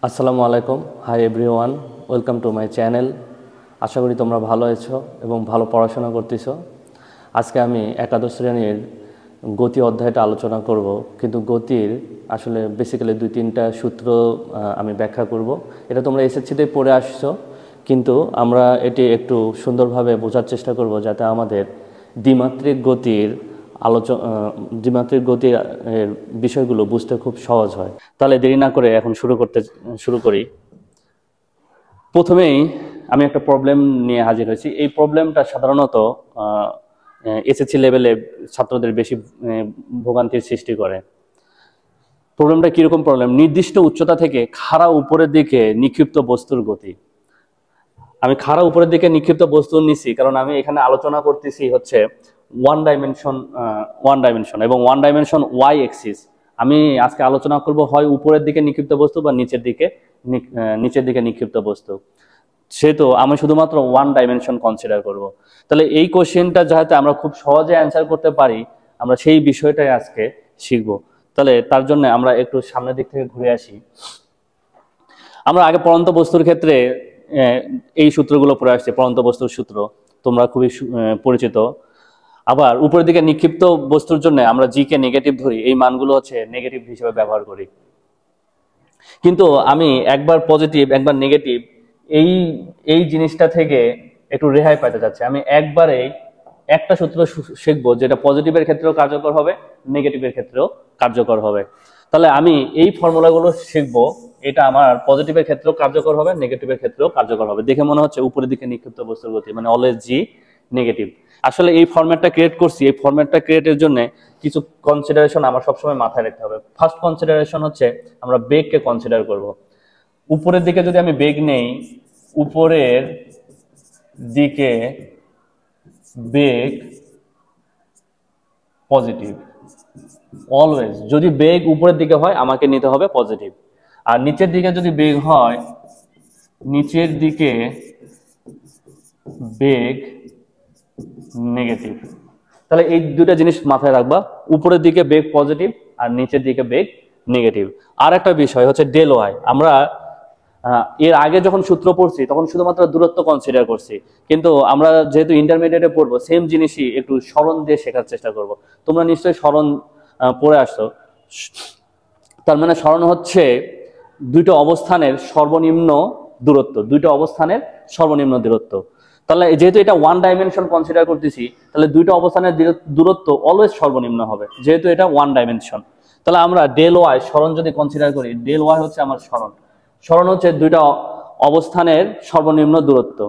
আসসালামু আলাইকুম। Hi everyone, welcome to my channel. আশা করি তোমরা ভালো আছো এবং ভালো পড়াশোনা করতেছো। আজকে আমি একাদশ শ্রেণীর গতি অধ্যায়টা আলোচনা করব, কিন্তু গতির আসলে বেসিক্যালি দুই তিনটা সূত্র আমি ব্যাখ্যা করব। এটা তোমরা এসএসসিতে পড়ে আসছো, কিন্তু আমরা এটি একটু সুন্দরভাবে বোঝার চেষ্টা করব যাতে আমাদের দ্বিমাত্রিক গতির দ্বিমাত্রিক গতির বিষয়গুলো বুঝতে খুব সহজ হয়। তাহলে দেরি না করে এখন শুরু করি। প্রথমেই আমি একটা প্রবলেম নিয়ে হাজির হয়েছি। এই প্রবলেমটা সাধারণত এসএসসি লেভেলে ছাত্রদের বেশি ভোগান্তির সৃষ্টি করে। প্রবলেমটা কিরকম প্রবলেম? নির্দিষ্ট উচ্চতা থেকে খাড়া উপরের দিকে নিক্ষিপ্ত বস্তুর গতি। আমি খাড়া উপরের দিকে নিক্ষিপ্ত বস্তু নিছি কারণ আমি এখানে আলোচনা করতেছি হচ্ছে ওয়ান ডাইমেনশন এবং ওয়ান ডাইমেনশন ওয়াই এক্সিস। আমি আজকে আলোচনা করব হয় উপরের দিকে নিক্ষিপ্ত বস্তু বা নিচের দিকে নিক্ষিপ্ত বস্তু। সেহেতু আমি শুধুমাত্র ওয়ান ডাইমেনশন কনসিডার করব। তাহলে এই কোশ্চেনটা যাতে আমরা খুব সহজে অ্যান্সার করতে পারি, আমরা সেই বিষয়টাই আজকে শিখব। তাহলে তার জন্য আমরা একটু সামনের দিক থেকে ঘুরে আসি। আমরা আগে পড়ন্ত বস্তুর ক্ষেত্রে এই সূত্রগুলো পড়ে আসছে। পড়ন্ত বস্তুর সূত্র তোমরা খুবই পরিচিত। আবার উপরের দিকে নিক্ষিপ্ত বস্তুর জন্য আমরা জি কে নেগেটিভ ধরি, এই মানগুলো হচ্ছে নেগেটিভ হিসেবে ব্যবহার করি। কিন্তু আমি একবার পজিটিভ একবার নেগেটিভ এই জিনিসটা থেকে একটু রেহাই পেতে যাচ্ছি। আমি একবারে একটা সূত্র শিখবো যেটা পজিটিভের ক্ষেত্রেও কার্যকর হবে, নেগেটিভের ক্ষেত্রেও কার্যকর হবে। তাহলে আমি এই ফর্মুলাগুলো শিখবো, এটা আমার পজিটিভের ক্ষেত্রেও কার্যকর হবে, নেগেটিভের ক্ষেত্রেও কার্যকর হবে। দেখে মনে হচ্ছে উপরের দিকে নিক্ষিপ্ত বস্তুর গতি মানে অলওয়েজ জি নেগেটিভ। আসলে এই ফরম্যাটটা ক্রিয়েট করছি, এই ফরম্যাটটা ক্রিয়েটের জন্য কিছু কনসিডারেশন আমার সবসময় মাথায় রাখতে হবে। ফার্স্ট কনসিডারেশন হচ্ছে আমরা বেগকে কনসিডার করব। উপরের দিকে যদি আমি বেগ নেই, উপরের দিকে বেগ পজিটিভ। অলওয়েজ যদি বেগ উপরের দিকে হয় আমাকে নিতে হবে পজিটিভ, আর নিচের দিকে যদি বেগ হয়, নিচের দিকে বেগ নেগেটিভ। তাহলে এই দুটা জিনিস মাথায় রাখবা, উপরের দিকে বেগ পজিটিভ আর নিচের দিকে বেগ নেগেটিভ। আর একটা বিষয় হচ্ছে ডেল ওয়াই। আমরা এর আগে যখন সূত্র পড়ছি তখন শুধুমাত্র দূরত্ব কনসিডার করছি, কিন্তু আমরা যেহেতু ইন্টারমিডিয়েটে পড়বো সেম জিনিসই একটু স্মরণ দিয়ে শেখার চেষ্টা করব। তোমরা নিশ্চয়ই স্মরণ পড়ে আসছো। তার মানে স্মরণ হচ্ছে দুইটা অবস্থানের সর্বনিম্ন দূরত্ব। তাহলে যেহেতু এটা ওয়ান ডাইমেনশন কনসিডার করতেছি, তাহলে দুইটা অবস্থানের দূরত্ব অলওয়েজ সর্বনিম্ন হবে, যেহেতু এটা ওয়ান ডাইমেনশন। তাহলে আমরা ডেল ওয়াই স্মরণ যদি কনসিডার করি, ডেল ওয়াই হচ্ছে আমার স্মরণ হচ্ছে দুইটা অবস্থানের সর্বনিম্ন দূরত্ব।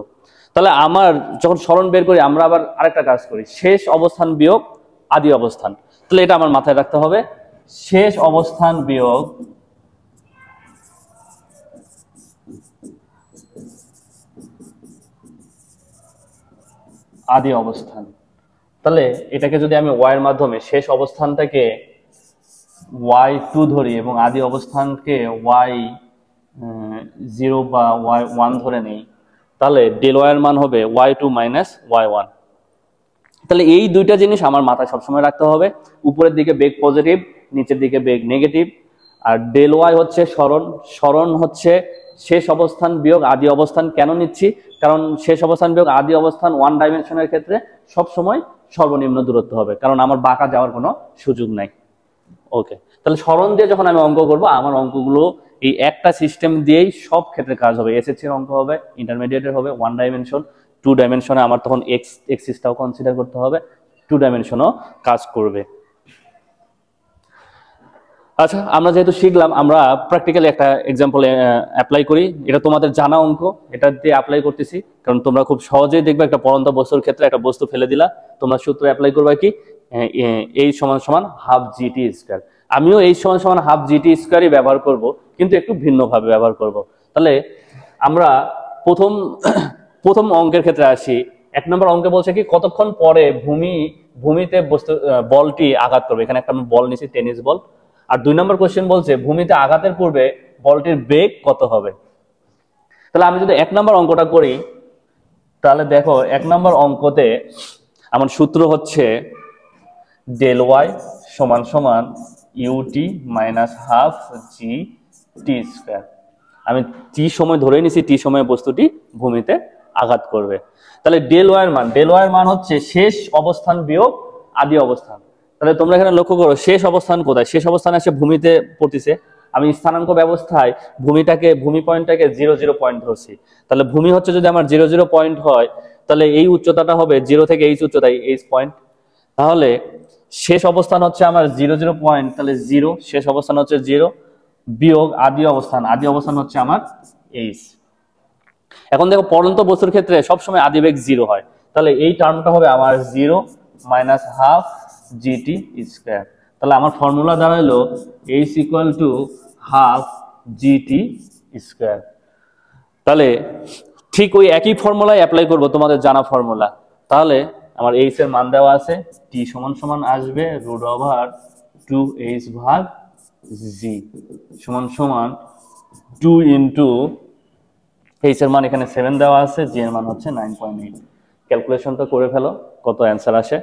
তাহলে আমার যখন স্মরণ বের করি, আমরা আবার আরেকটা কাজ করি, শেষ অবস্থান বিয়োগ আদি অবস্থান। তাহলে এটা আমার মাথায় রাখতে হবে, শেষ অবস্থান বিয়োগ আদি অবস্থান। তাহলে এটাকে যদি আমি ওয়াই এর মাধ্যমে শেষ অবস্থানটাকে y2 ধরি এবং আদি অবস্থানকে y0 বা y1 ধরে নেই, তাহলে ডেল ওয়াই এর মান হবে y2 মাইনাস y1। তাহলে এই দুইটা জিনিস আমার মাথায় সবসময় রাখতে হবে, উপরের দিকে বেগ পজিটিভ, নিচের দিকে বেগ নেগেটিভ। আর ডেল ওয়াই হচ্ছে স্মরণ হচ্ছে শেষ অবস্থান বিয়োগ আদি অবস্থান। কেন নিচ্ছি? কারণ শেষ অবস্থান বিয়োগ আদি অবস্থান ওয়ান ডাইমেনশনের ক্ষেত্রে সবসময় সর্বনিম্ন দূরত্ব হবে, কারণ আমার বাঁকা যাওয়ার কোনো সুযোগ নাই। ওকে, তাহলে স্মরণ দিয়ে যখন আমি অঙ্ক করব, আমার অঙ্কগুলো এই একটা সিস্টেম দিয়েই সব ক্ষেত্রে কাজ হবে। এসএসসির অঙ্ক হবে, ইন্টারমিডিয়েটের হবে ওয়ান ডাইমেনশন, টু ডাইমেনশনে আমার তখন এক্সিসটাও কনসিডার করতে হবে, টু ডাইমেনশনও কাজ করবে। আচ্ছা, আমরা যেহেতু শিখলাম, আমরা প্র্যাকটিক্যালি একটা এক্সাম্পল অ্যাপ্লাই করি। এটা তোমাদের জানা অঙ্ক, এটা দিয়ে অ্যাপ্লাই করতেছি কারণ তোমরা খুব সহজেই দেখবে একটা পড়ন্ত বস্তুর ক্ষেত্রে একটা বস্তু ফেলে দিলা, তোমরা সূত্র অ্যাপ্লাই করবে কি, এই সমান সমান হাফ জিটি স্কয়ার। আমিও এই সমান সমান হাফ জিটি স্কয়ারই ব্যবহার করব, কিন্তু একটু ভিন্নভাবে ব্যবহার করব। তাহলে আমরা প্রথম অঙ্কের ক্ষেত্রে আসি। 1 নম্বর অঙ্কে বলছে কি, কতক্ষণ পরে ভূমিতে বলটি আঘাত করবে। এখানে একটা বল নিছি, টেনিস বল। আর 2 নম্বর কোশ্চেন বলছে ভূমিতে আঘাতের পূর্বে বলটির বেগ কত হবে। তাহলে আমি যদি 1 নম্বর অঙ্কটা করি, তাহলে দেখো 1 নম্বর অঙ্কতে আমার সূত্র হচ্ছে ডেল ওয়াই সমান সমান ইউটি মাইনাস হাফ জি টি স্কয়ার। আমি টি সময় ধরে নিছি, টি সময়ে বস্তুটি ভূমিতে আঘাত করবে। তাহলে ডেল ওয়াই এর মান হচ্ছে শেষ অবস্থান বিয়োগ আদি অবস্থান। তাহলে তোমরা এখানে লক্ষ্য করো শেষ অবস্থান কোথায়, শেষ অবস্থানে এসে ভূমিতে পড়তেছে। আমি স্থানাঙ্ক ব্যবস্থায় ভূমি পয়েন্টটাকে 0 0 পয়েন্ট ধরছি। তাহলে ভূমি হচ্ছে যদি আমার 0 0 পয়েন্ট হয়, তাহলে এই উচ্চতাটা হবে 0 থেকে এইচ উচ্চতায় এইচ পয়েন্ট। তাহলে শেষ অবস্থান হচ্ছে আমার 0 0 পয়েন্ট, তাহলে 0 শেষ অবস্থান হচ্ছে 0 বিয়োগ আদি অবস্থান হচ্ছে আমার এইচ। এখন দেখো পড়ন্ত বস্তুর ক্ষেত্রে সবসময় আদিবেগ 0 হয়, তাহলে এই টার্মটা হবে আমার 0 মাইনাস হাফ জিটি স্কয়ার। তাহলে আমার ফর্মুলা দাঁড়ালো H equal to half GT square. তাহলে ঠিক ওই একই ফর্মুলাই অ্যাপ্লাই করব, তোমাদের জানা ফর্মুলা। তাহলে আমার এইচ এর মান দেওয়া আছে, টি সমান সমান আসবে √2h ভাগ জি সমান সমান 2 ইন্টু এইচ এর মান এখানে 7 দেওয়া আছে, জি এর মান হচ্ছে 9.8। ক্যালকুলেশনটা করে ফেলো, কত অ্যান্সার আসে।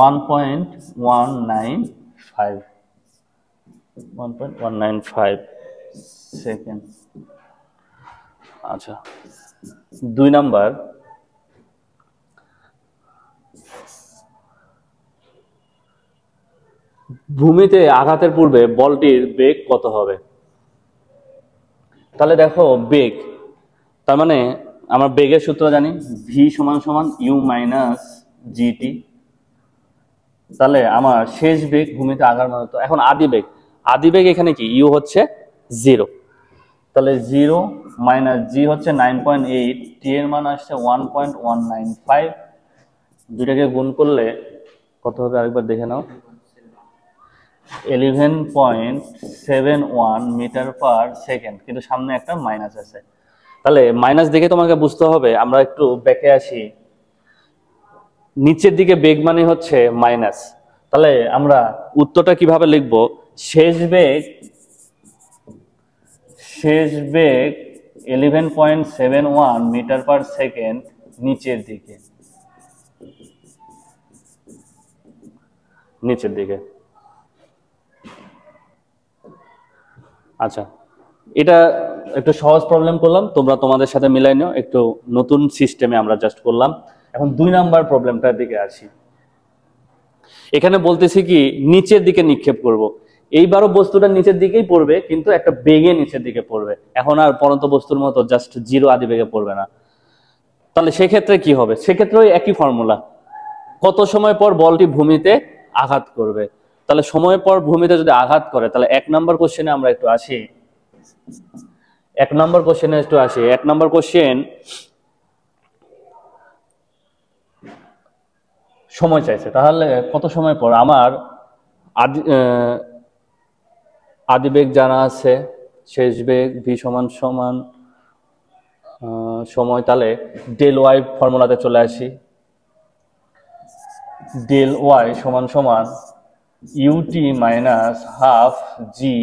1.195 সেকেন্ড। আচ্ছা, 2 নাম্বার, ভূমিতে আঘাতের পূর্বে বলটির বেগ কত হবে? তাহলে দেখো বেগ, তার মানে আমরা বেগের সূত্র জানি, ভি সমান সমান ইউ মাইনাস জিটি। তাহলে আমার শেষ বেগ ভূমিতে আঘাত মানত। এখন আদি বেগ এখানে কি, ইউ হচ্ছে 0, তাহলে 0 মাইনাস জি হচ্ছে 9.8, টি এর মান আসছে 1.195। দুটাকে গুণ করলে কত হবে আরেকবার দেখে নাও, 11.71 মিটার পার সেকেন্ড, কিন্তু সামনে একটা মাইনাস আছে। তাহলে মাইনাস দেখে তোমাকে বুঝতে হবে, আমরা একটু ব্যাকে আসি। নিচের দিকে বেগ মানে হচ্ছে মাইনাস, তাহলে আমরা উত্তরটা কিভাবে লিখব, শেষ বেগ 11.71 মিটার পার সেকেন্ড নিচের দিকে। আচ্ছা, এটা একটু সহজ প্রবলেম করলাম, তোমরা তোমাদের সাথে মিলাই নিও, একটু নতুন সিস্টেমে আমরা জাস্ট করলাম। এখন 2 নাম্বার প্রবলেমটার দিকে আসি। এখানে বলতেছি কি নিচের দিকে নিক্ষেপ করব। এইবারও বস্তুটা নিচের দিকেই পড়বে, কিন্তু একটা বেগে নিচের দিকে পড়বে। এখন আর পরন্ত বস্তুর মতো জাস্ট 0 আদি বেগে পড়বে না। তাহলে সেক্ষেত্রে কি হবে, সেক্ষেত্রে ওই একই ফর্মুলা, কত সময় পর বলটি ভূমিতে আঘাত করবে। তাহলে সময় পর ভূমিতে যদি আঘাত করে, তাহলে 1 নম্বর কোশ্চেনে আমরা একটু আসি। 1 নম্বর কোশ্চেন সময় চাইছে। তাহলে কত সময় পর আমার আদি বেগ জানা আছে, শেষ বেগ ভি সমান সমান সময়। তাহলে ডেল ওয়াই ফর্মুলাতে চলে আসি, ডেল ওয়াই সমান সমান ইউটি মাইনাস হাফ জি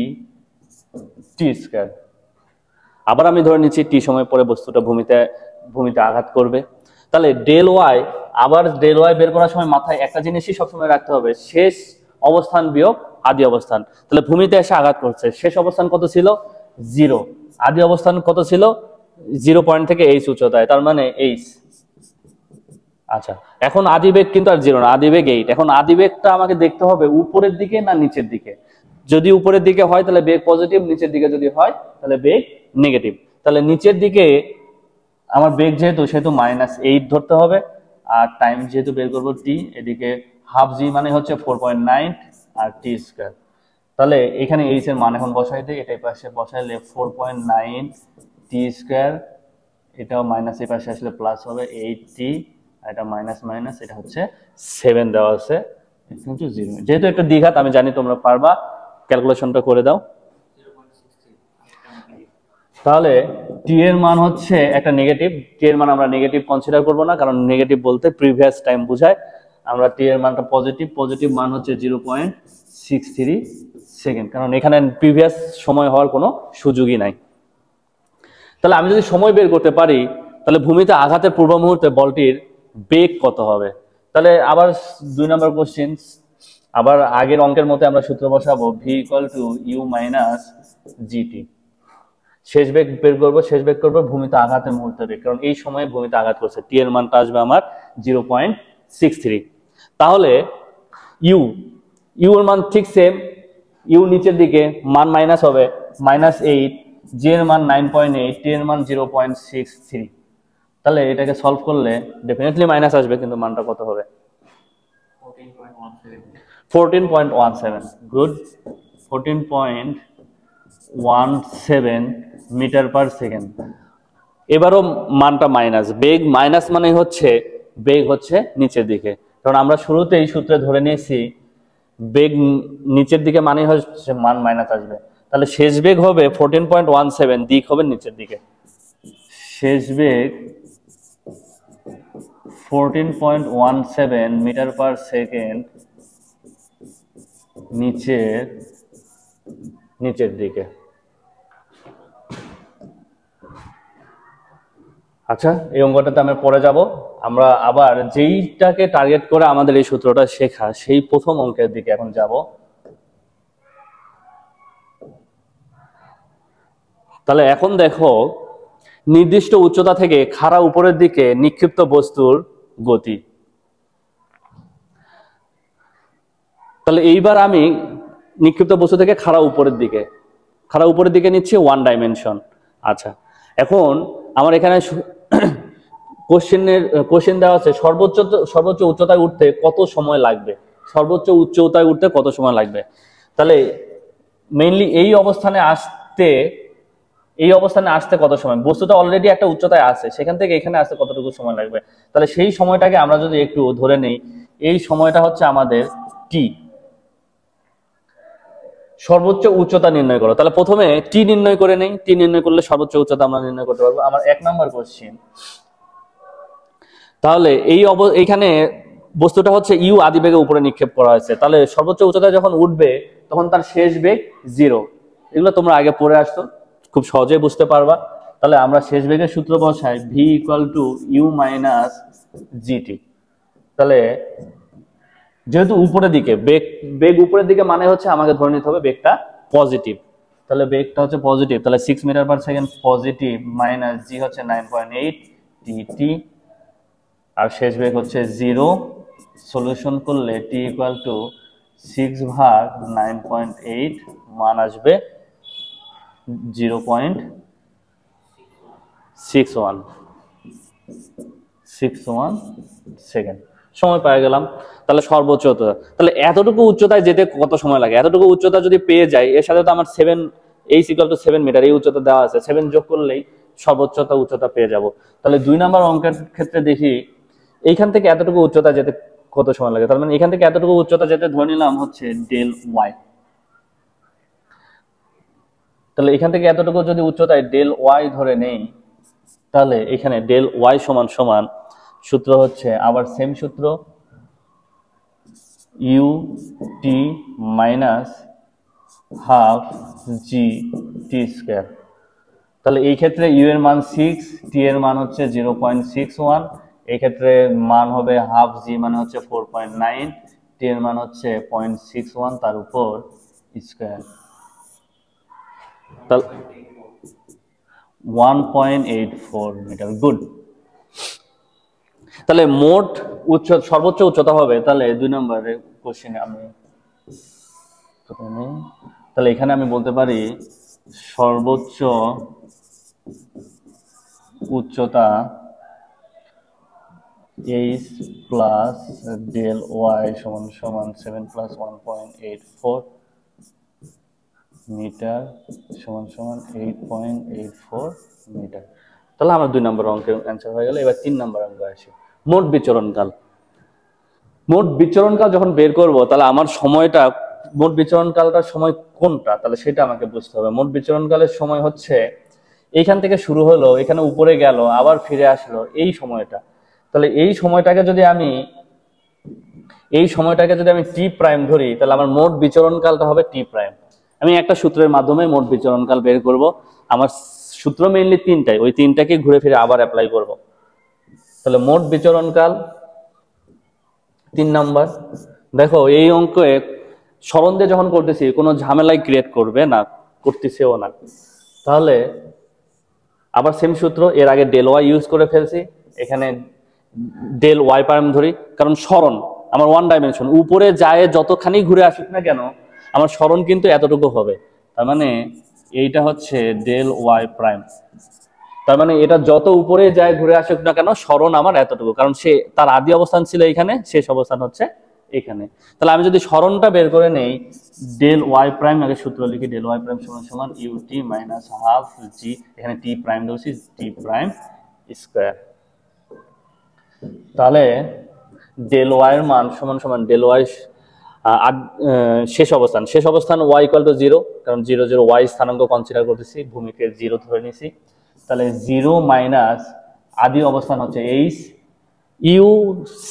টি স্কয়ার। আবার আমি ধরে নিচ্ছি টি সময় পরে বস্তুটা ভূমিতে আঘাত করবে। তাহলে ডেল ওয়াই বের করার সময় মাথায় একটা জিনিসই সবসময় রাখতে হবে, শেষ অবস্থান বিয়োগ আদি অবস্থান। তাহলে ভূমিতে এসে আঘাত করছে, শেষ অবস্থান কত ছিল 0, আদি অবস্থান কত ছিল 0 পয়েন্ট থেকে এইচ উচ্চতায়, তার মানে এইচ। আচ্ছা, এখন আদিবেগ কিন্তু আর 0 না, আদিবেগ 8। এখন আদিবেগটা আমাকে দেখতে হবে উপরের দিকে না নিচের দিকে। যদি উপরের দিকে হয় তাহলে বেগ পজিটিভ, নিচের দিকে যদি হয় তাহলে বেগ নেগেটিভ। তাহলে নিচের দিকে আমার বেগ সেহেতু -8 ধরতে হবে, আর টাইম যেহেতু বের করবো টি, এদিকে হাফ জি মানে হচ্ছে 4.9 আর টি স্কয়ার। তাহলে এখানে এইচ এর মান এখন বসাই দিই, এটা এই পাশে বসাইলে 4.9 টি স্কয়ার, এটাও মাইনাস এই পাশে আসলে প্লাস হবে 8t, এটা মাইনাস, এটা হচ্ছে 7 দেওয়া আছে কিন্তু 0। যেহেতু একটা দ্বিঘাত আমি জানি তোমরা পারবা, ক্যালকুলেশনটা করে দাও। তাহলে টি এর মান হচ্ছে একটা নেগেটিভ, টি এর মান আমরা নেগেটিভ কনসিডার করব না, কারণ নেগেটিভ বলতে প্রিভিয়াস টাইম বোঝায়। আমরা টি এর মানটা পজিটিভ মান হচ্ছে 0.63 সেকেন্ড, কারণ এখানে প্রিভিয়াস সময় হওয়ার কোনো সুযোগই নাই। তাহলে আমি যদি সময় বের করতে পারি, তাহলে ভূমিতে আঘাতের পূর্ব মুহূর্তে বলটির বেগ কত হবে। তাহলে আবার 2 নম্বর কোশ্চেন, আবার আগের অঙ্কের মতো আমরা সূত্র বসাবো v equal to u minus gt. শেষ বেগ বের করবো, শেষ বেগ করবো ভূমিতে আঘাতের মুহূর্তে বেগ, কারণ এই সময়ে ভূমিতে আঘাত করছে। টি এর মানটা আসবে আমার 0.63। তাহলে ইউ এর মান ঠিক সেম, ইউ নিচের দিকে মান মাইনাস হবে -8, জি এর মান 9.8, টি এর মান 0.63। তাহলে এটাকে সলভ করলে ডেফিনেটলি মাইনাস আসবে, কিন্তু মানটা কত হবে? 14.17। Good, 14.17 metre per second. এবারও মানটা মাইনাস, বেগ মাইনাস মানে হচ্ছে বেগ হচ্ছে নিচের দিকে, কারণ আমরা শুরুতেই সূত্রে ধরে নিয়েছি বেগ নিচের দিকে মানে হচ্ছে মান মাইনাস আসবে। তাহলে শেষ বেগ হবে 14.17, দিক হবে নিচের দিকে। শেষ বেগ 14.17 মিটার পার সেকেন্ড নিচের দিকে। আচ্ছা, এই অঙ্কটাতে আমরা পরে যাব। আমরা আবার যেইটাকে টার্গেট করে আমাদের এই সূত্রটা শেখা, সেই প্রথম অঙ্কের দিকে এখন যাব। তাহলে এখন দেখো, নির্দিষ্ট উচ্চতা থেকে খাড়া উপরের দিকে নিক্ষিপ্ত বস্তুর গতি। তাহলে এইবার আমি নিক্ষিপ্ত বস্তু থেকে খাড়া উপরের দিকে নিচ্ছি 1 ডাইমেনশন। আচ্ছা, এখন আমার এখানে কোশ্চেন দেওয়া আছে সর্বোচ্চ উচ্চতায় উঠতে কত সময় লাগবে, সর্বোচ্চ উচ্চতায় উঠতে কত সময় লাগবে। তাহলে মেইনলি এই অবস্থানে আসতে কত সময়, বস্তুটা অলরেডি একটা উচ্চতায় আছে, সেখান থেকে এখানে আসতে কতটুকু সময় লাগবে। তাহলে সেই সময়টাকে আমরা যদি একটু ধরে নেই, এই সময়টা হচ্ছে আমাদের টি। সর্বোচ্চ উচ্চতা নির্ণয় করো। তাহলে প্রথমে টি নির্ণয় করে নেই, টি নির্ণয় করলে সর্বোচ্চ উচ্চতা আমরা নির্ণয় করতে পারবো। আমার 1 নাম্বার কোশ্চেন। তাহলে এইখানে বস্তুটা হচ্ছে ইউ আদি বেগে উপরে নিক্ষেপ করা হয়েছে। তাহলে সর্বোচ্চ উচ্চতায় যখন উঠবে তখন তার শেষ বেগ 0। এগুলো তোমরা আগে পড়ে আসতো, খুব সহজেই বুঝতে পারবা। তাহলে আমরা শেষ বেগের সূত্র বসাই v equal to u minus gt. তাহলে যেহেতু উপরের দিকে বেগ উপরের দিকে মানে হচ্ছে আমাকে ধরে নিতে হবে বেগটা পজিটিভ। তাহলে বেগটা হচ্ছে পজিটিভ, তাহলে 6 meter per second positive minus g হচ্ছে 9.8 টি, আর শেষ বেগ হচ্ছে 0। সলিউশন করলে টি ইকুয়াল টু 6 ভাগ 9.8, মান আসবে 0.61 সেকেন্ড। সময় পেয়ে গেলাম। তাহলে সর্বোচ্চ উচ্চতা, তাহলে এতটুকু উচ্চতায় যেতে কত সময় লাগে, এতটুকু উচ্চতা যদি পেয়ে যাই, এর সাথে তো আমার 7 মিটার এই উচ্চতা দেওয়া আছে, 7 যোগ করলেই সর্বোচ্চ উচ্চতা পেয়ে যাব। তাহলে 2 নাম্বার অঙ্কের ক্ষেত্রে দেখি এইখান থেকে এতটুকু উচ্চতা যেতে কত সময় লাগে। তার মানে এখান থেকে এতটুকু উচ্চতা যেতে ধরে নিলাম হচ্ছে ডেল ওয়াই। তাহলে এখান থেকে এতটুকু যদি উচ্চতায় ডেল ওয়াই ধরে নেই, তাহলে এখানে ডেল ওয়াই সমান সমান সূত্র হচ্ছে আবার সেম সূত্র, ইউ টি মাইনাস হাফ জি টি স্কোয়ার। তাহলে এই ক্ষেত্রে ইউ এর মান 6, টি এর মান হচ্ছে 0.61, এই ক্ষেত্রে মান হবে হাফ, জি মানে হচ্ছে 4.9, টি এর মান হচ্ছে 0.61, তার উপর স্কোয়ার। 1.84 মিটার। গুড। তাহলে মোট সর্বোচ্চ উচ্চতা হবে, তাহলে 2 নম্বরের কোশ্চেনে আমি তাহলে এখানে আমি বলতে পারি সর্বোচ্চ উচ্চতা h প্লাস ডেল ওয়াই সমান সমান 7 প্লাস 1.84 মিটার সমান সমান 8.84 মিটার। তাহলে আমার 2 নম্বর অঙ্কের অ্যান্সার হয়ে গেল। এবার 3 নম্বর অঙ্ক আসি, মোট বিচরণকাল। মোট বিচরণকাল যখন বের করব, তাহলে আমার সময়টা, মোট বিচরণকালটার সময় কোনটা, তাহলে সেটা আমাকে বুঝতে হবে। মোট বিচরণকালের সময় হচ্ছে এইখান থেকে শুরু হলো, এখানে উপরে গেল, আবার ফিরে আসলো, এই সময়টা। তাহলে এই সময়টাকে যদি আমি টি প্রাইম ধরি, তাহলে আমার মোট বিচরণকালটা হবে টি প্রাইম। আমি একটা সূত্রের মাধ্যমে মোট বিচরণকাল বের করব। আমার সূত্র মেইনলি 3টাই, ওই 3টাকে ঘুরে ফিরে আবার অ্যাপ্লাই করব। তাহলে মোট বিচরণকাল 3 নাম্বার, দেখো এই অঙ্কে সরণ দিয়ে যখন করতেছি কোনো ঝামেলাই ক্রিয়েট করবে না, করতেছেও না। তাহলে আবার সেম সূত্র, এর আগে ডেল ওয়াই ইউজ করে ফেলছি, এখানে ডেল ওয়াই প্রাইম ধরি, কারণ সরণ আমার ওয়ান ডাইমেনশন, উপরে যায় যতখানি ঘুরে আসুক না কেন আমার সরণ কিন্তু এতটুকু হবে। তার মানে এইটা হচ্ছে ডেল ওয়াই প্রাইম, তার মানে এটা যত উপরে যায় ঘুরে আসুক না কেন সরণ আমার এতটুকু, কারণ সে তার আদি অবস্থান ছিল এখানে, শেষ অবস্থান হচ্ছে এখানে। তাহলে আমি যদি সরণটা বের করে নেই, ডেল ওয়াই প্রাইম, আগে সূত্র লিখি, ডেল ওয়াই প্রাইম সমান সমান ইউটি মাইনাস হাফ জি, এখানে টি প্রাইম ধরছি, টি প্রাইম স্কোয়ার। তাহলে ডেল ওয়াই এর মান সমান সমান ডেল ওয়াই শেষ অবস্থান ওয়াই ইকুয়াল টু 0, কারণ 0 0 ওয়াই স্থানাঙ্ক কনসিডার করতেছি, ভূমিকে 0 ধরে নিছি। তাহলে 0 মাইনাস আদি অবস্থান হচ্ছে এইচ, ইউ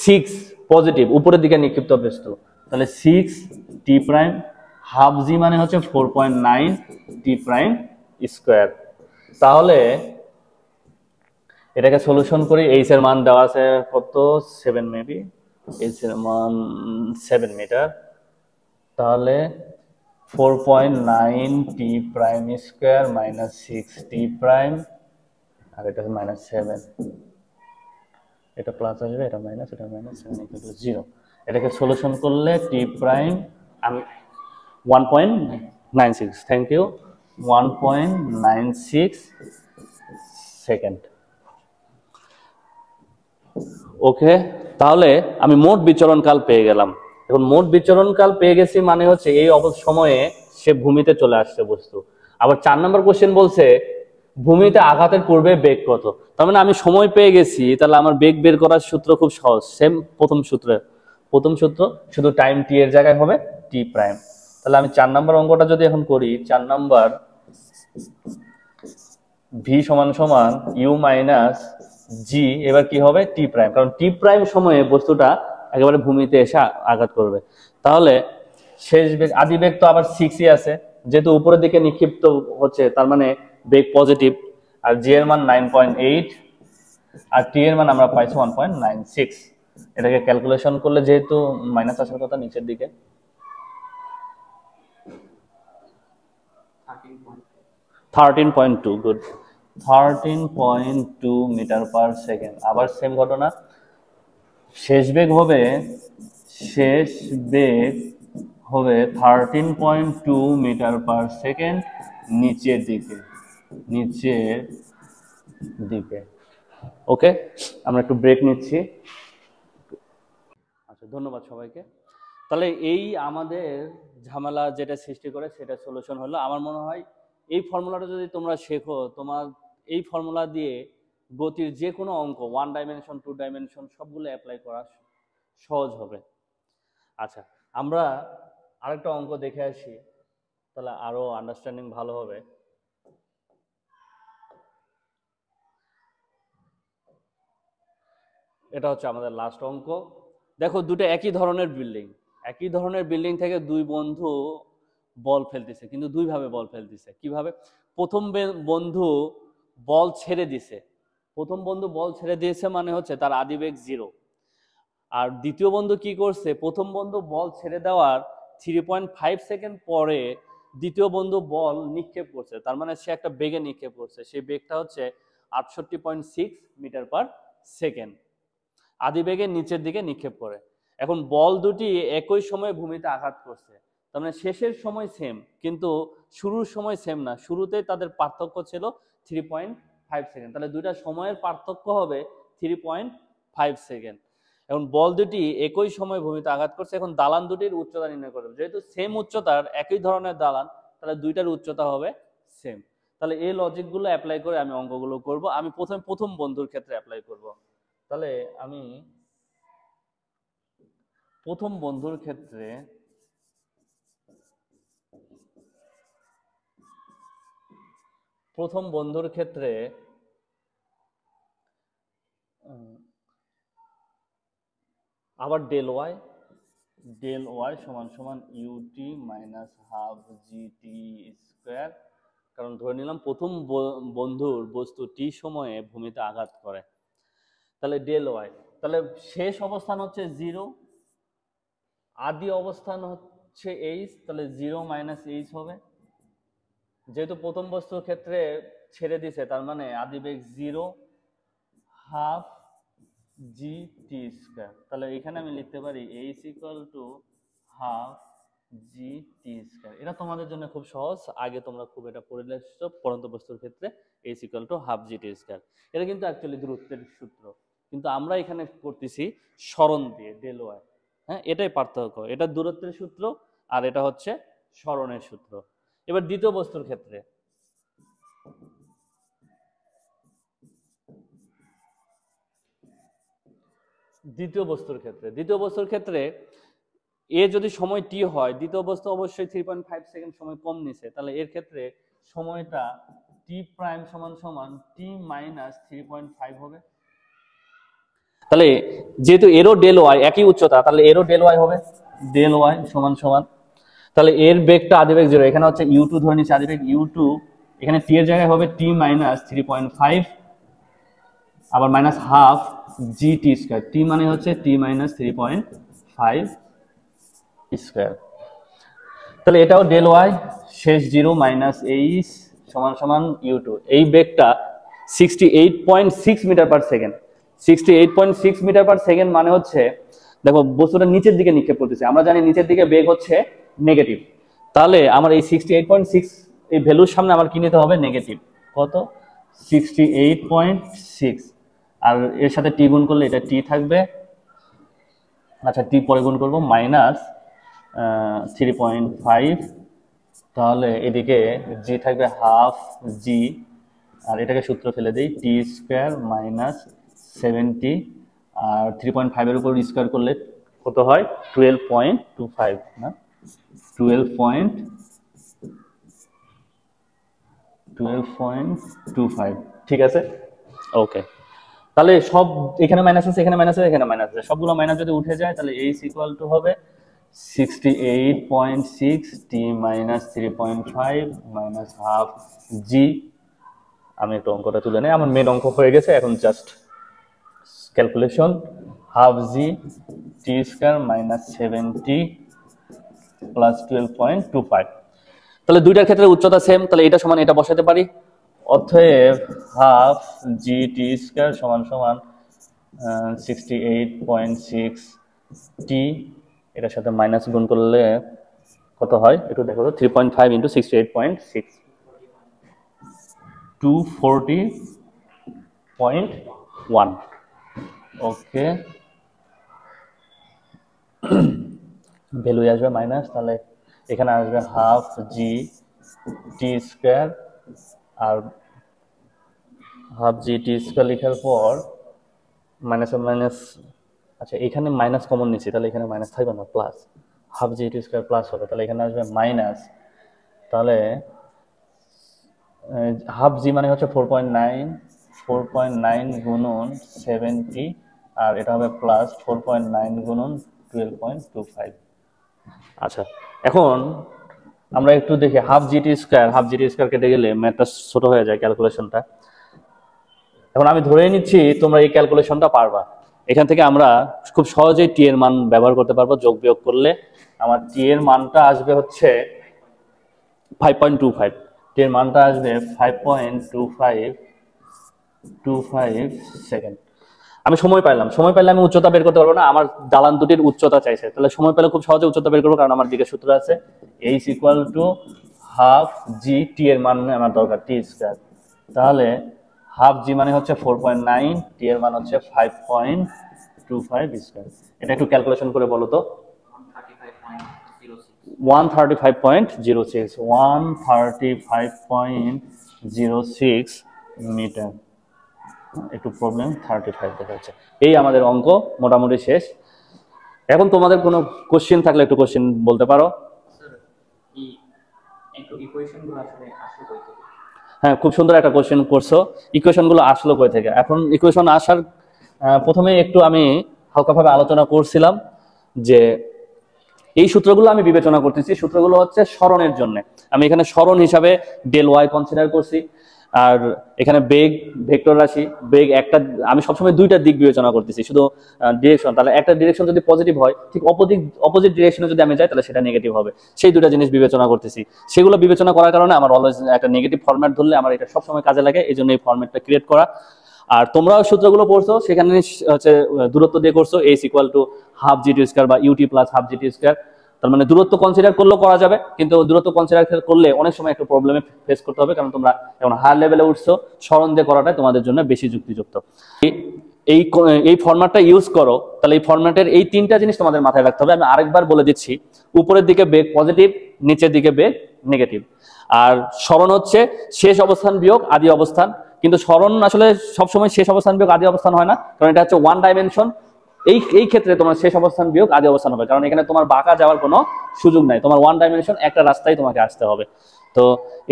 6 পজিটিভ উপরের দিকে নিক্ষিপ্ত বস্তু, তাহলে 6 টি প্রাইম, হাফ জি মানে হচ্ছে 4.9 টি প্রাইম স্কোয়ার। তাহলে এটাকে সলিউশন করি, এইচ এর মান দেওয়া আছে কত, 7 মেবি, এইচ এর মান 7 মিটার। তাহলে 4.9 টি প্রাইম স্কোয়ার মাইনাস 6 টি প্রাইম, আর এটা মাইনাস 7, এটা প্লাস আসবে, এটা মাইনাস, এটা মাইনাস, 7 ইকুয়াল টু 0। এটাকে সলিউশন করলে টি প্রাইম আমি 1.96, থ্যাংক ইউ, 1.96 সেকেন্ড। ওকে, তাহলে আমি মোট বিচরণকাল পেয়ে গেলাম। এখন মোট বিচরণকাল পেয়ে গেছি মানে হচ্ছে এই সময়ে সে ভূমিতে চলে আসছে বস্তু। আবার 4 নম্বর কোশ্চেন বলছে ভূমিতে আঘাতের পূর্বে বেগ কত। তার মানে আমি সময় পেয়ে গেছি, তাহলে আমার বেগ বের করার সূত্র খুব সহজ, সেম প্রথম সূত্র, শুধু টাইম টি এর জায়গায় হবে টি প্রাইম। তাহলে আমি 4 নম্বর অঙ্কটা যদি এখন করি, 4 নম্বর ভি সমান সমান ইউ মাইনাস জি, এবার কি হবে টি প্রাইম, কারণ টি প্রাইম সময়ে বস্তুটা একেবারে ভূমিতে এসে আঘাত করবে। তাহলে শেষ বেগ, আদি বেগ তো আবার 6ই আছে, যেহেতু উপরের দিকে নিক্ষিপ্ত হচ্ছে তার মানে বেগ পজিটিভ, আর জি এর মান 9.8, আর টি এর মান আমরা পাইছি 1.96। এটাকে ক্যালকুলেশন করলে যেহেতু মাইনাস আসার কথা নিচের দিকে, 13.2, গুড, 13.2 মিটার পার সেকেন্ড। আবার সেম ঘটনা, শেষ বেগ হবে 13.2 মিটার পার সেকেন্ড নিচের দিকে। ওকে, আমরা একটু ব্রেক নিচ্ছি। আচ্ছা, ধন্যবাদ সবাইকে। তাহলে এই আমাদের ঝামেলা যেটা সৃষ্টি করে সেটা সলিউশন হলো। আমার মনে হয় এই ফর্মুলাটা যদি তোমরা শেখো, তোমার এই ফর্মুলা দিয়ে গতির যে কোনো অঙ্ক, 1 ডাইমেনশন 2 ডাইমেনশন সবগুলো অ্যাপ্লাই করা সহজ হবে। আচ্ছা, আমরা আরেকটা অঙ্ক দেখে আসি, তাহলে আরো আন্ডারস্ট্যান্ডিং ভালো হবে। এটা হচ্ছে আমাদের লাস্ট অঙ্ক। দেখো, দুটো একই ধরনের বিল্ডিং থেকে দুই বন্ধু বল ফেলতেছে, কিন্তু দুই ভাবে বল ফেলতেছে। কিভাবে? প্রথম বন্ধু বল ছেড়ে দিয়েছে মানে হচ্ছে তার আদিবেগ 0। আর দ্বিতীয় বন্ধু কি করছে, প্রথম বন্ধু বল ছেড়ে দেওয়ার 3.5 সেকেন্ড পরে দ্বিতীয় বন্ধু বল নিক্ষেপ করছে, তার মানে সে একটা বেগে নিক্ষেপ করছে, সেই বেগটা হচ্ছে 68.6 মিটার পার সেকেন্ড। আদিবেগের নিচের দিকে নিক্ষেপ করে। এখন বল দুটি একই সময়ে ভূমিতে আঘাত করছে, তার মানে শেষের সময় সেম, কিন্তু শুরুর সময় সেম না, শুরুতেই তাদের পার্থক্য ছিল 3.5 সেকেন্ড। তাহলে দুইটা সময়ের পার্থক্য হবে 3.5 সেকেন্ড। এখন বল দুটি একই সময় ভূমিতে আঘাত করছে। এখন দালান দুটির উচ্চতা নির্ণয় করবে, যেহেতু সেম উচ্চতার, একই ধরনের দালান, তাহলে দুইটার উচ্চতা হবে সেম। তাহলে এই লজিকগুলো অ্যাপ্লাই করে আমি অঙ্কগুলো করব। আমি প্রথম বন্ধুর ক্ষেত্রে অ্যাপ্লাই করব। তাহলে আমি প্রথম বন্ধুর ক্ষেত্রে আবার ডেল ওয়াই সমান সমান ut minus half gt square, কারণ ধরে নিলাম প্রথম বন্ধুর বস্তু টি সময়ে ভূমিতে আঘাত করে। তাহলে ডেল ওয়াই, তাহলে শেষ অবস্থান হচ্ছে 0, আদি অবস্থান হচ্ছে এইচ, তাহলে 0 - এইচ হবে। যেহেতু প্রথম বস্তুর ক্ষেত্রে ছেড়ে দিছে, তার মানে আদি বেগ 0 হাফ জি টি স্কয়ার। তাহলে এখানে আমি লিখতে পারি H equal to half G T square. এটা তোমাদের জন্য খুব সহজ, আগে তোমরা খুব এটা পড়ে এসেছো পরন্ত বস্তুর ক্ষেত্রে H equal to half G T square. এটা কিন্তু অ্যাকচুয়ালি দূরত্বের সূত্র, কিন্তু আমরা এখানে করতেছি সরণ দিয়ে ডেল ওয়াই। হ্যাঁ, এটাই পার্থক্য, এটা দূরত্বের সূত্র আর এটা হচ্ছে সরণের সূত্র। এবার দ্বিতীয় বস্তুর ক্ষেত্রে দ্বিতীয় বস্তুর ক্ষেত্রে এ যদি সময় টি হয়, দ্বিতীয় বস্তু অবশ্যই 3.5 সেকেন্ড সময় কম নিছে, তাহলে এর ক্ষেত্রে সময়টা টি প্রাইম সমান সমান টি মাইনাস 3.5 হবে। তাহলে যেহেতু এরও ডেল ওয়াই একই উচ্চতা, তাহলে এরও ডেল ওয়াই হবে ডেল ওয়াই সমান সমান, তাহলে এর বেগটা আদিবেগ 0, এখানে হচ্ছে u2 ধরে নিচ্ছে আদিবেগ u2, এখানে টি এর জায়গায় হবে টি মাইনাস 3.5 আবার মাইনাস হাফ জি টি স্কয়ার। টি মানে হচ্ছে টি মাইনাস 3.5 স্কয়ার। তাহলে এটাও ডেল ওয়াই শেষ 0 মাইনাস এইচ সমান সমান u2। এই বেগটা 68.6 metre per second. 68.6 metre per second মানে হচ্ছে, দেখো বস্তুটা নিচের দিকে নিক্ষেপ করতেছে, আমরা জানি নিচের দিকে বেগ হচ্ছে নেগেটিভ, তাহলে আমার এই 68.6 এই ভ্যালুর সামনে আমার কি নিতে হবে? নেগেটিভ। কত? 68.6, আর এর সাথে টি গুণ করলে এটা টি থাকবে, আচ্ছা টি পরে গুণ করবো, মাইনাস 3.5, তাহলে এদিকে জি থাকবে হাফ জি, আর এটাকে সূত্র ফেলে দেই, টি স্কয়ার মাইনাস 70, আর 3.5 এর উপর স্কয়ার করলে কত হয়? 12.25 না, 12.25, ঠিক আছে, ওকে। তাহলে সব এখানে মাইনাস আছে, এখানে মাইনাস আছে, এখানে মাইনাস আছে, সবগুলো মাইনাস যদি উঠে যায় তাহলে এইচ ইকুয়াল টু হবে 68.6 টি মাইনাস 3.5 মাইনাস হাফ জি। আমি একটু অঙ্কটা তুলে নেই, আমার মেন অঙ্ক হয়ে গেছে, এখন জাস্ট ক্যালকুলেশন। হাফ জি টি স্কয়ার মাইনাস 70 প্লাস 12.25। তাহলে দুইটার ক্ষেত্রে উচ্চতা সেম, তাহলে এটা সমান এটা বসাতে পারি, অতএব হাফ জি টি স্কয়ার সমান সমান 68.6 টি, এটার সাথে মাইনাস গুণ করলে কত হয় একটু দেখো তো, 3.5 ইন্টু 68.6, 240.1, ওকে। ভ্যালু আসবে মাইনাস, তাহলে এখানে আসবে হাফ জি টি স্কয়ার, আর হাফ জি টি স্কয়ার লেখার পর মাইনাস মাইনাস, আচ্ছা এখানে মাইনাস কমন নিচ্ছি, তাহলে এখানে মাইনাস থাকবে না, প্লাস হাফ জি টি স্কয়ার প্লাস হবে, তাহলে এখানে আসবে মাইনাস, তাহলে হাফ জি মানে হচ্ছে 4.9 গুণন 70, আর এটা হবে প্লাস 4.9 গুণন 12.25। আচ্ছা এখন আমরা একটু দেখি হাফ জি টি স্কয়ার কেটে গেলে ম্যাথটা ছোট হয়ে যায় ক্যালকুলেশনটা। এখন আমি ধরে নিচ্ছি তোমরা এই ক্যালকুলেশনটা পারবা, এখান থেকে আমরা খুব সহজেই টি এর মান ব্যবহার করতে পারবো, যোগ বিয়োগ করলে আমার টি এর মানটা আসবে হচ্ছে 5.25, টি এর মানটা আসবে 5.25 সেকেন্ড। আমি সময় পাইলে আমি উচ্চতা বের করতে পারবো না, আমার দালান দুটির উচ্চতা চাইছে, তাহলে সময় পেলে খুব সহজে উচ্চতা বের করবো, কারণ আমার দিকে সূত্র আছে এইচ ইকুয়াল টু হাফ জি, টি এর মান আমার দরকার টি স্কয়ার, তাহলে হাফ জি মানে হচ্ছে 4.9, টি এর মান হচ্ছে 5.25 স্কয়ার। এটা একটু ক্যালকুলেশন করে বলো তো। 135.06 মিটার, একটু প্রবলেম 35 দেখাচ্ছে। এই আমাদের অঙ্ক মোটামুটি শেষ। এখন তোমাদের কোনো কোশ্চেন থাকলে একটু কোশ্চেন বলতে পারো। হ্যাঁ, খুব সুন্দর একটা কোশ্চেন করছো, ইকুয়েশনগুলো আসলো কই থেকে। এখন ইকুয়েশন আসার প্রথমে একটু আমি হালকাভাবে আলোচনা করছিলাম যে এই সূত্রগুলো আমি বিবেচনা করতেছি, সূত্রগুলো হচ্ছে সরণের জন্য। আমি এখানে সরণ হিসাবে ডেল ওয়াই কনসিডার করছি, আর এখানে বেগ, ভেক্টর রাশি, বেগ একটা, আমি সবসময় দুইটা দিক বিবেচনা করতেছি, শুধু ডিরেকশন। তাহলে একটা ডিরেকশন যদি পজিটিভ হয়, ঠিক অপোজিট ডিরেকশনে যদি আমি যাই তাহলে সেটা নেগেটিভ হবে। সেই দুটা জিনিস বিবেচনা করতেছি। সেগুলো বিবেচনা করার কারণে আমার অলওয়েজ একটা নেগেটিভ ফরম্যাট ধরলে আমার এটা সবসময় কাজে লাগে, এই জন্য এই ফরম্যাটটা ক্রিয়েট করা। আর তোমরাও সূত্রগুলো পড়ছো, সেখানে হচ্ছে দূরত্ব দিয়ে করছো, এইচ ইকুয়াল টু হাফ জি2 স্কয়ার বা ইউটি প্লাস হাফ জি2 স্কয়ার। তার মানে দূরত্ব কনসিডার করলেও করা যাবে, কিন্তু দূরত্ব কনসিডার করলে অনেক সময় একটু প্রবলেমে ফেস করতে হবে, কারণ তোমরা এখন হায়ার লেভেলে উঠছো, স্মরণ দিয়ে করাটাই তোমাদের জন্য বেশি যুক্তিযুক্ত। এই ফরম্যাটটা ইউজ করো, তাহলে এই ফরম্যাটের এই তিনটা জিনিস তোমাদের মাথায় রাখতে হবে। আমি আরেকবার বলে দিচ্ছি, উপরের দিকে বেগ পজিটিভ, নিচের দিকে বেগ নেগেটিভ। আর স্মরণ হচ্ছে শেষ অবস্থান বিয়োগ আদি অবস্থান, কিন্তু স্মরণ আসলে সবসময় শেষ অবস্থান বিয়োগ আদি অবস্থান হয় না, কারণ এটা হচ্ছে ওয়ান ডাইমেনশন। এই ক্ষেত্রে তোমার শেষ অবস্থান বিয়োগ আদি অবস্থান হবে, কারণ এখানে তোমার বাঁকা যাওয়ার কোনো সুযোগ নাই, তোমার ওয়ান ডাইমেনশন একটা রাস্তায় তোমাকে আসতে হবে। তো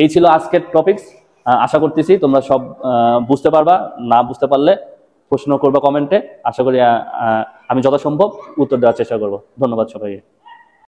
এই ছিল আজকের টপিকস। আশা করতেছি তোমরা সব বুঝতে পারবা। না বুঝতে পারলে প্রশ্ন করবা কমেন্টে, আশা করি আমি যথাসম্ভব উত্তর দেওয়ার চেষ্টা করবো। ধন্যবাদ সবাইকে।